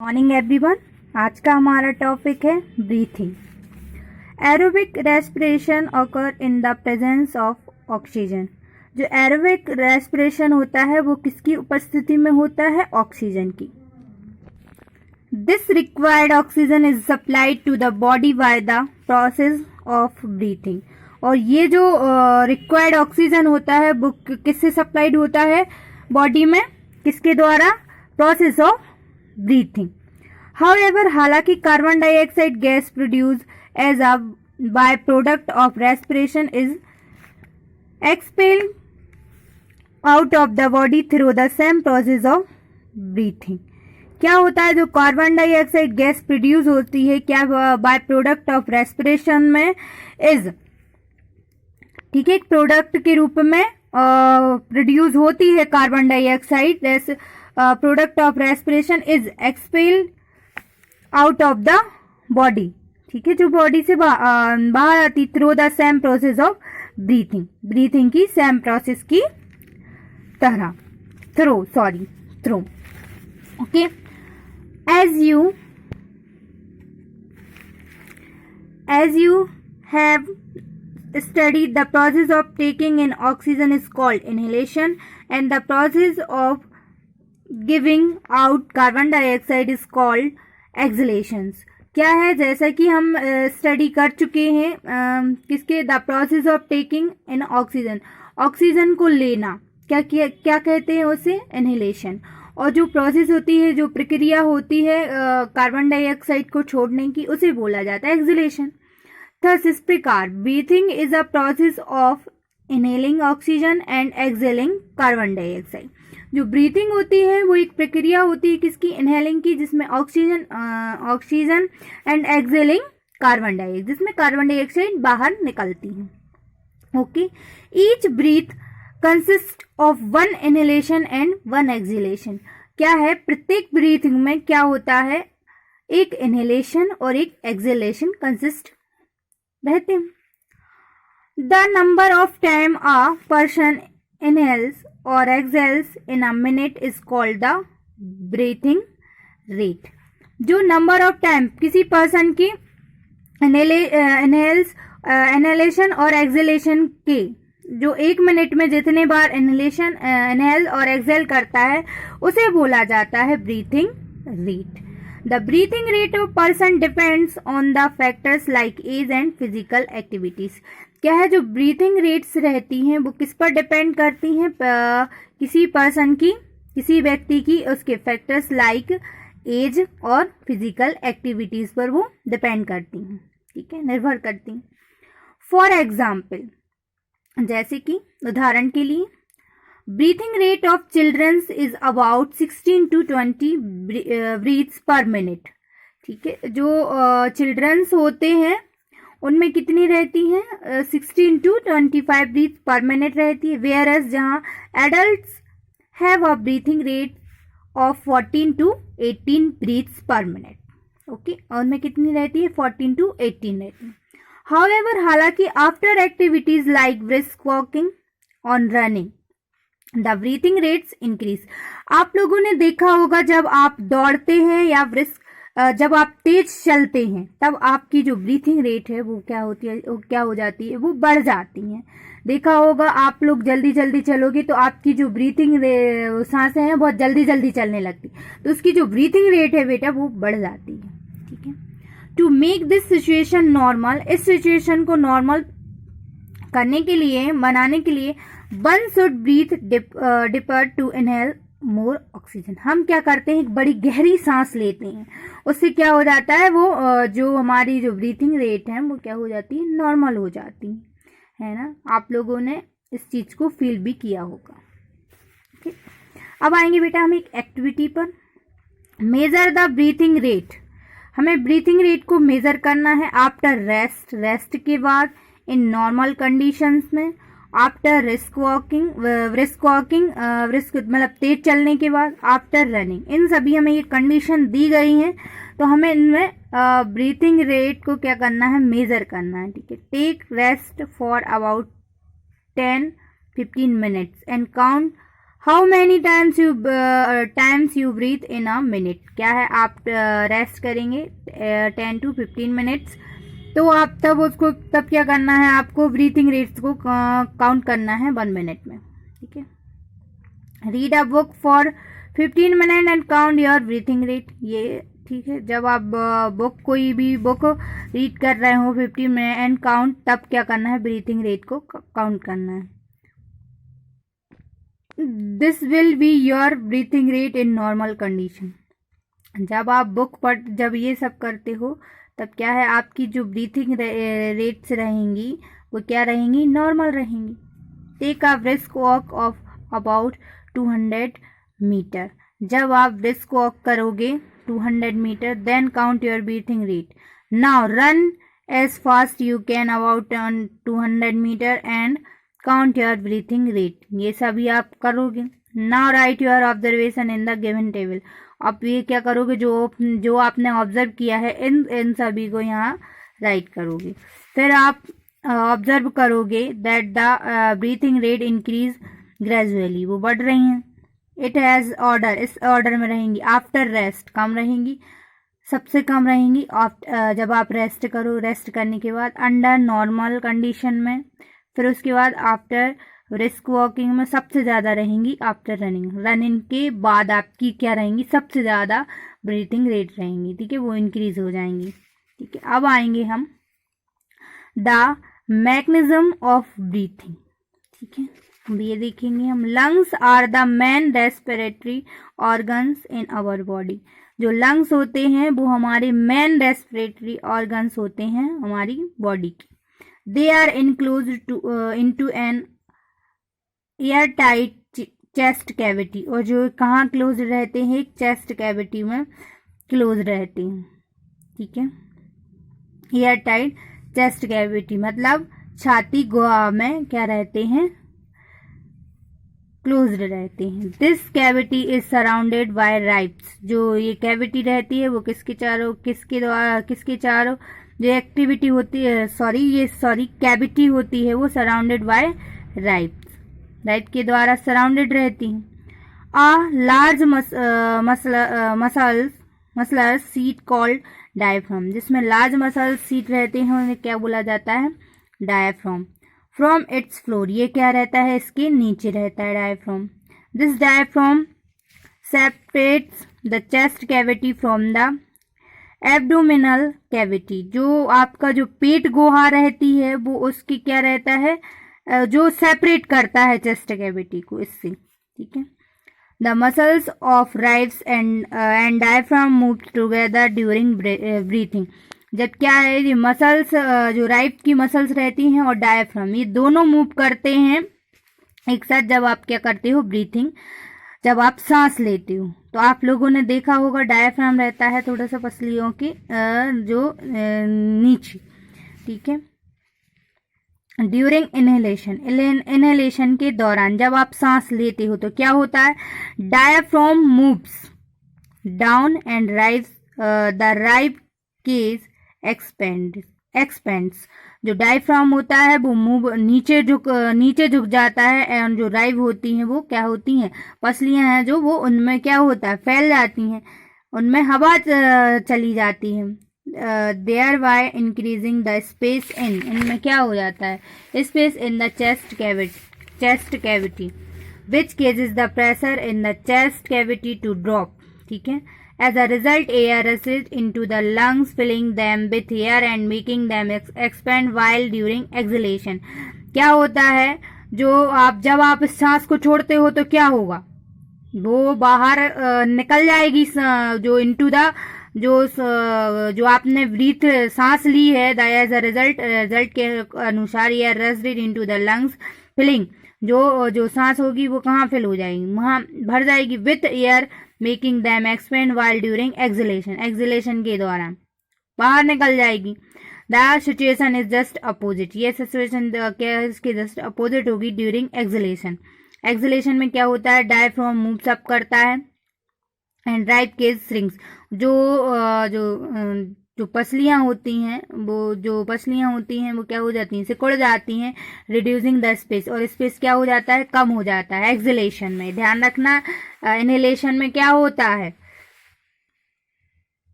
Morning everyone. आज का हमारा टॉपिक है breathing. Aerobic respiration occur in the presence of oxygen. जो एरोबिक रेस्पिरेशन होता है वो किसकी उपस्थिति में होता है? ऑक्सीजन की। This required oxygen is supplied to the body by the process of breathing. और ये जो रिक्वायर्ड ऑक्सीजन होता है वो किससे सप्लाइड होता है बॉडी में? किसके द्वारा? Process of breathing. However, हालांकि carbon dioxide gas produce as a by product of respiration is expelled out of the body through the same process of breathing. क्या होता है? जो कार्बन डाइऑक्साइड गैस प्रोड्यूस होती है क्या बाय प्रोडक्ट ऑफ रेस्पिरेशन में is, ठीक है, एक प्रोडक्ट के रूप में प्रोड्यूस होती है carbon dioxide. Product of respiration is expelled out of the body, ठीक है, जो बॉडी से बाहर आती through the same process of breathing. Breathing की सेम प्रोसेस की तरह through okay. As you have studied, the process of taking in oxygen is called inhalation and the process of giving out carbon dioxide is called exhalations। क्या है? जैसा कि हम study कर चुके हैं किसके? The process of taking in oxygen, oxygen को लेना, क्या कहते हैं उसे? इनहेलेशन। और जो प्रोसेस होती है, जो प्रक्रिया होती है कार्बन डाइऑक्साइड को छोड़ने की, उसे बोला जाता है एक्सहेलेशन। थस इस प्रकार breathing is a process of inhaling oxygen and exhaling carbon dioxide. जो ब्रीथिंग होती है वो एक प्रक्रिया होती है किसकी? इनहेलिंग की, जिसमें oxygen and exhaling carbon dioxide, जिसमें कार्बन डाइऑक्साइड बाहर निकलती है। Okay. Each breath consist of one inhalation and one exhalation. क्या है? प्रत्येक ब्रीथिंग में क्या होता है? एक इनहेलेशन और एक एक्सहेलेशन कंसिस्ट रहते हैं। The number of time a person inhales और exhales in a minute is called the breathing rate. जो नंबर ऑफ टाइम किसी पर्सन की इनहेलेशन और एक्सहेलेशन के, जो एक मिनट में जितने बार इनहेल और एक्सहेल करता है, उसे बोला जाता है breathing rate. The breathing rate of person depends on the factors like age and physical activities। क्या है? जो ब्रीथिंग रेट्स रहती हैं वो किस पर डिपेंड करती हैं? किसी पर्सन की, किसी व्यक्ति की, उसके फैक्टर्स लाइक एज और फिजिकल एक्टिविटीज पर वो डिपेंड करती हैं, ठीक है, निर्भर करती हैं। फॉर एग्जाम्पल, जैसे कि उदाहरण के लिए, breathing rate of childrens is about 16 to 20 breaths per minute, ठीक है। जो चिल्ड्रंस होते हैं उनमें कितनी रहती हैं? 16 to 25 ब्रीथ पर मिनट रहती है। वेयर एज जहाँ adults have a breathing rate of 14 to 18 breaths per minute. Okay, और उनमें कितनी रहती है? 14 to 18 रहती है। हाउएवर, हालांकि after activities like brisk walking on running the breathing rates increase. आप लोगों ने देखा होगा जब आप दौड़ते हैं या जब आप तेज चलते हैं तब आपकी जो ब्रीथिंग रेट है वो क्या होती है? वो क्या हो जाती है? वो बढ़ जाती है। देखा होगा आप लोग जल्दी जल्दी चलोगे तो आपकी जो ब्रीथिंग सांसें हैं बहुत जल्दी जल्दी चलने लगती, तो उसकी जो ब्रीथिंग रेट है बेटा वो बढ़ जाती है, ठीक है। To make this situation normal, इस सिचुएशन को नॉर्मल करने के लिए, बनाने के लिए, one should breathe deeper to inhale more oxygen. हम क्या करते हैं? एक बड़ी गहरी सांस लेते हैं, उससे क्या हो जाता है? वो जो हमारी जो ब्रीथिंग रेट है वो क्या हो जाती है? नॉर्मल हो जाती है ना। आप लोगों ने इस चीज को फील भी किया होगा, ठीक। अब आएंगे बेटा हम एक एक्टिविटी पर। Measure the breathing rate. हमें ब्रीथिंग रेट को मेजर करना है आफ्टर रेस्ट, रेस्ट के बाद, इन नॉर्मल कंडीशंस में, आफ्टर रिस्क वॉकिंग मतलब तेज चलने के बाद, आफ्टर रनिंग। इन सभी हमें ये कंडीशन दी गई हैं, तो हमें इनमें ब्रीथिंग रेट को क्या करना है? मेजर करना है, ठीक है। Take rest for about 10-15 minutes and count how many times you breathe in a minute, क्या है आप रेस्ट करेंगे 10 to 15 मिनट्स, तो आप तब क्या करना है, आपको ब्रीथिंग रेट्स को काउंट करना है 1 मिनट में, ठीक है। Read a book for 15 minute and count your breathing rate, ये ठीक है। जब आप कोई भी बुक रीड कर रहे हो 15 मिनट एंड काउंट, तब क्या करना है, ब्रीथिंग रेट को काउंट करना है। This will be your breathing rate in normal condition, जब आप जब ये सब करते हो तब क्या है, आपकी जो ब्रीथिंग रेट्स रहेंगी वो क्या रहेंगी, नॉर्मल रहेंगी। Take a brisk walk of about 200 metre, जब आप ब्रिस्क वॉक करोगे 200 metre, then count your breathing rate. Now run as fast you can about 200 metre and count your breathing rate, ये सभी आप करोगे। Now write your observation in the given table, अब ये क्या करोगे, जो आपने ऑब्जर्व किया है इन सभी को यहाँ राइट करोगे। फिर आप ऑब्जर्व करोगे that the breathing rate increase gradually, वो बढ़ रही हैं। इट हैज़ ऑर्डर, इस ऑर्डर में रहेंगी। आफ्टर रेस्ट कम रहेंगी, सबसे कम रहेंगी जब आप रेस्ट करो, रेस्ट करने के बाद अंडर नॉर्मल कंडीशन में, फिर उसके बाद आफ्टर रिस्क वॉकिंग में सबसे ज़्यादा रहेंगी आफ्टर रनिंग, रनिंग के बाद आपकी क्या रहेंगी, सबसे ज़्यादा ब्रीथिंग रेट रहेंगी, ठीक है, वो इंक्रीज हो जाएंगी, ठीक है। अब आएंगे हम द मैकेनिज्म ऑफ ब्रीथिंग, ठीक है, अब ये देखेंगे हम। Lungs are the main respiratory organs in our body, जो लंग्स होते हैं वो हमारे मेन रेस्पिरेटरी ऑर्गन्स होते हैं हमारी बॉडी की। They are enclosed into an air tight chest cavity, और जो कहाँ क्लोज रहते हैं, चेस्ट कैविटी में क्लोज रहते हैं, ठीक है। एयर टाइट चेस्ट कैविटी मतलब छाती गुहा में क्या रहते हैं, क्लोज्ड रहते हैं। This cavity is surrounded by ribs, जो ये कैविटी रहती है वो किसके चारों जो एक्टिविटी होती है कैविटी होती है वो सराउंडेड बाय राइब्स, राइट के द्वारा सराउंडेड रहती हैं। आ लार्ज मसलर्स सीट कॉल्ड डायफ्राम, जिसमें लार्ज मसल सीट रहते हैं उन्हें क्या बोला जाता है, डायफ्राम। फ्रॉम इट्स फ्लोर, ये क्या रहता है, इसके नीचे रहता है diaphragm. This diaphragm separates the chest cavity from the abdominal cavity, जो आपका जो पेट गुहा रहती है वो उसकी क्या रहता है, जो सेपरेट करता है चेस्ट कैविटी को इससे, ठीक है। The muscles of ribs and diaphragm move together during breathing, जब क्या है ये मसल्स जो राइब की मसल्स रहती हैं और डायफ्राम ये दोनों मूव करते हैं एक साथ, जब आप क्या करते हो, ब्रीथिंग, जब आप सांस लेते हो। तो आप लोगों ने देखा होगा डायफ्राम रहता है थोड़ा सा पसलियों के जो नीचे, ठीक है। ड्यूरिंग इनहेलेशन के दौरान जब आप सांस लेते हो तो क्या होता है, diaphragm moves down and raise the rib case expands, जो डायफ्राम होता है वो मूव नीचे झुक जाता है, एंड जो राइब होती हैं वो क्या होती हैं, पसलियां हैं जो वो उनमें क्या होता है, फैल जाती हैं, उनमें हवा चली जाती है। Thereby increasing the space इनमें क्या हो जाता है, space in the chest cavity which causes the pressure in the chest cavity to drop, ठीक है। As a result, air rushes into the lungs, filling them with air and making them expand while during exhalation. क्या होता है, जब आप सांस को छोड़ते हो तो क्या होगा, वो बाहर निकल जाएगी, जो into the जो आपने ब्रीथ सांस ली है, एज अ रिजल्ट के अनुसार air rushed into the lungs filling, जो सांस होगी वो कहाँ फिल हो जाएगी, वहाँ भर जाएगी, with air making them expand while during acceleration के दौरान बाहर निकल जाएगी। The situation is just opposite, ये सिचुएशन क्या है, इसके जस्ट अपोजिट होगी ड्यूरिंग एक्सलेशन में क्या होता है, डायफ्राम मूव्स अप करता है एंड राइब केस श्रिंक्स, जो जो पसलियाँ होती हैं वो क्या हो जाती हैं, सिकुड़ जाती हैं, रिड्यूसिंग द स्पेस, और स्पेस क्या हो जाता है, कम हो जाता है एक्सहेलेशन में। ध्यान रखना, इनहेलेशन में क्या होता है,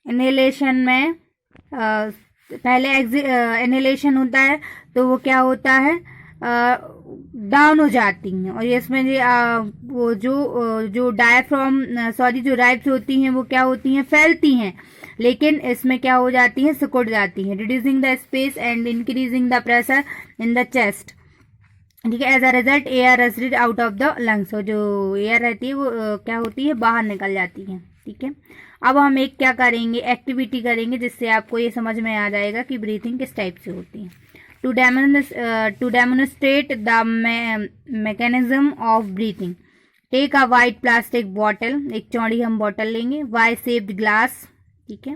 इनहेलेशन में पहले इनहेलेशन होता है तो वो क्या होता है, डाउन हो जाती हैं, और इसमें वो जो डायफ्राम जो राइब्स होती हैं वो क्या होती हैं, फैलती हैं, लेकिन इसमें क्या हो जाती हैं, सिकुड़ जाती हैं, reducing the space and increasing the pressure in the chest. ठीक है, as a result air rushed out of the lungs, और जो एयर रहती है वो क्या होती है, बाहर निकल जाती है। ठीक है, अब हम एक क्या करेंगे, एक्टिविटी करेंगे, जिससे आपको ये समझ में आ जाएगा कि ब्रीथिंग किस टाइप से होती है। To demonstrate the mechanism of breathing, take a white plastic bottle, एक चौड़ी हम बॉटल लेंगे, वाई शेप्ड ग्लास, ठीक है,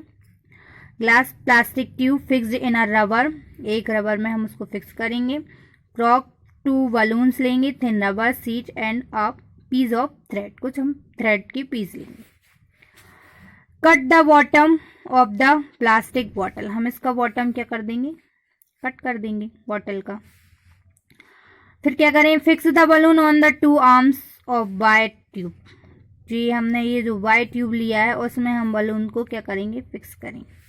glass plastic tube fixed in a rubber, एक रबर में हम उसको फिक्स करेंगे, क्रॉक 2 बलून्स लेंगे, thin rubber sheet and a piece of thread, कुछ हम थ्रेड की पीस लेंगे, cut the bottom of the plastic bottle, हम इसका बॉटम क्या कर देंगे, कट कर देंगे बॉटल का। फिर क्या करें, fix the balloon on the 2 arms of white tube, जी हमने ये जो वाइट ट्यूब लिया है उसमें हम बलून को क्या करेंगे, फिक्स करेंगे।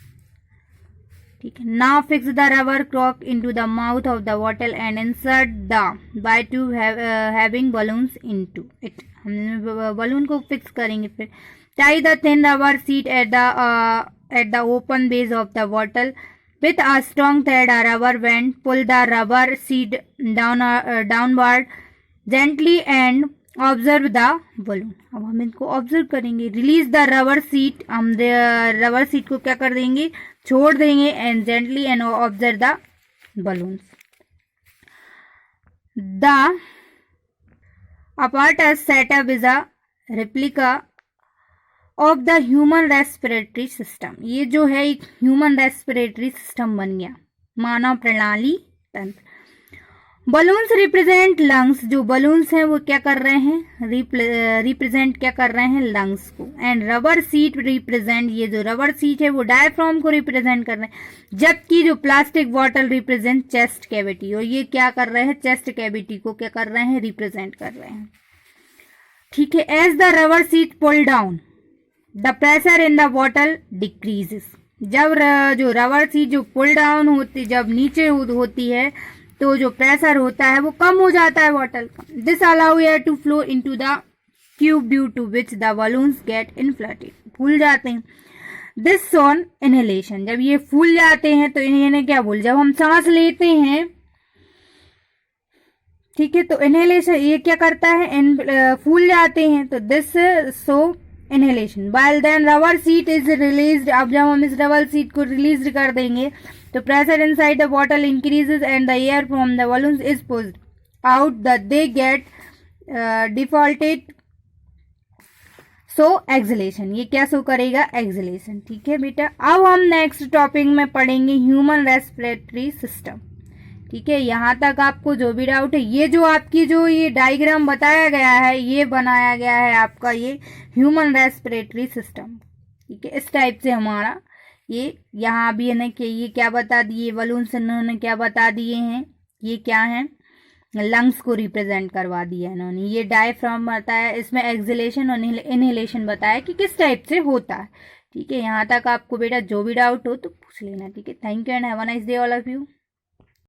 ठीक है, now fix the rubber cork into the mouth of the bottle and insert the white tube having balloons into it, हम बलून को फिक्स करेंगे। फिर tie the thin rubber sheet at the open base of the bottle with a strong thread or rubber band, pull the rubber seat downward gently and observe the balloon। अब हम इनको observe करेंगे। Release the rubber seat, हम rubber seat को क्या कर देंगे, छोड़ देंगे, and gently and observe the balloons. The apparatus setup is a replica of the human respiratory system, ये जो है एक ह्यूमन रेस्पिरेटरी सिस्टम बन गया, मानव प्रणाली तंत्र। बलून्स रिप्रेजेंट लंग्स, जो बलून्स हैं वो क्या कर रहे हैं, रिप्रेजेंट क्या कर रहे हैं, लंग्स को। एंड रबर सीट रिप्रेजेंट, ये जो रबर सीट है वो डायफ्राम को रिप्रेजेंट कर रहे हैं, जबकि जो plastic bottle represent chest cavity, और ये क्या कर रहे हैं, चेस्ट कैविटी को क्या कर रहे हैं, रिप्रेजेंट कर रहे हैं। ठीक है, as the rubber sheet pull down the pressure in the bottle decreases, जब जो रबर सीट जो पुल डाउन होती, जब नीचे होती है तो जो प्रेशर होता है वो कम हो जाता है बॉटल का। This allow air to flow into the tube due to which the balloons get inflated, फूल जाते हैं। दिस ऑन इनहेलेशन, जब ये फूल जाते हैं तो इन्हें क्या बोल, जब हम सांस लेते हैं, ठीक है, तो इनहेलेशन ये क्या करता है, फूल जाते हैं, तो this so inhalation. While then rubber sheet is released, अब जब हम इस रबर सीट को रिलीज कर देंगे तो pressure inside the bottle increases and the air from the balloons is pushed out, the they get defaulted, so exhalation, ये क्या शो करेगा, एक्सहेलेशन। ठीक है बेटा, अब हम नेक्स्ट टॉपिक में पढ़ेंगे ह्यूमन रेस्पिरेटरी सिस्टम। ठीक है, यहाँ तक आपको जो भी डाउट है, ये जो आपकी जो ये डायग्राम बताया गया है, ये बनाया गया है आपका ये ह्यूमन रेस्पिरेटरी सिस्टम। ठीक है, इस टाइप से हमारा ये यहाँ भी है कि ये क्या बता दिए, बलून्स इन्होंने क्या बता दिए हैं, ये क्या है, लंग्स को रिप्रेजेंट करवा दिया इन्होंने। ये डायफ्राम बताया, इसमें एक्सहेलेशन और इनहेलेशन बताया कि किस टाइप से होता है। ठीक है, यहाँ तक आपको बेटा जो भी डाउट हो तो पूछ लेना। ठीक है, thank you and have a nice day all of you.